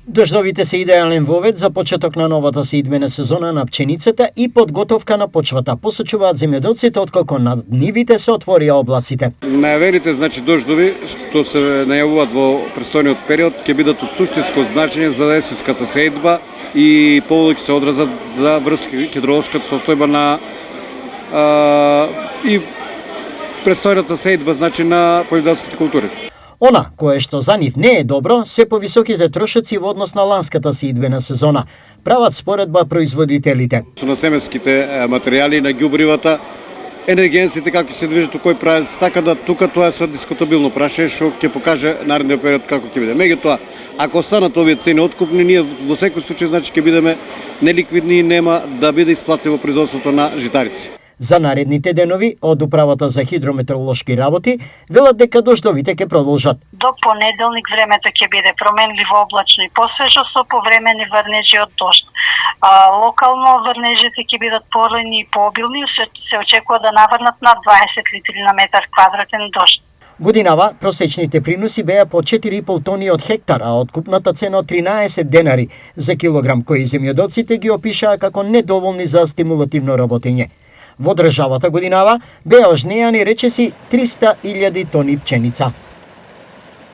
Дождовите се идеален вовед за почеток на новата сеидбена сезона на пченицата и подготовка на почвата, посочуваат земјоделците откако над нивите се отворија облаците. Најавените дождови што се најавуваат во престојниот период ќе бидат од суштинско значење за есенската сеидба и поволно ќе се одразат за врска хидролошката состојба на и престојната сеидба на полјоделските култури. Она кое што за нив не е добро се повисоките трошоци во однос на ланската сеидбена сезона, прават споредба производителите. На семенските материјали, на ѓубривата, енергенците како се движат у кој правец, така да тука тоа е дискутабилно прашање што ќе покаже наредниот период како ќе биде. Меѓутоа, ако останат овие цени откупни, ние во секој случај ќе бидеме неликвидни и нема да биде исплатливо производството на житарици. За наредните денови од Управата за хидрометеоролошки работи велат дека дождовите ќе продолжат. До понеделник времето ќе биде променливо облачно и посвежо со повремени врнежи од дожд. Локално врнежите ќе бидат порани и пообилни, се очекува да наврнат над 20 литри на метар квадратен дожд. Годинава просечните приноси беа по 4,5 тони од хектар, а откупната цена од 13 денари за килограм, кои земјоделците ги опишаа како недоволни за стимулативно работење. Во државата годинава беа ожнеани речиси 300.000 тони пченица.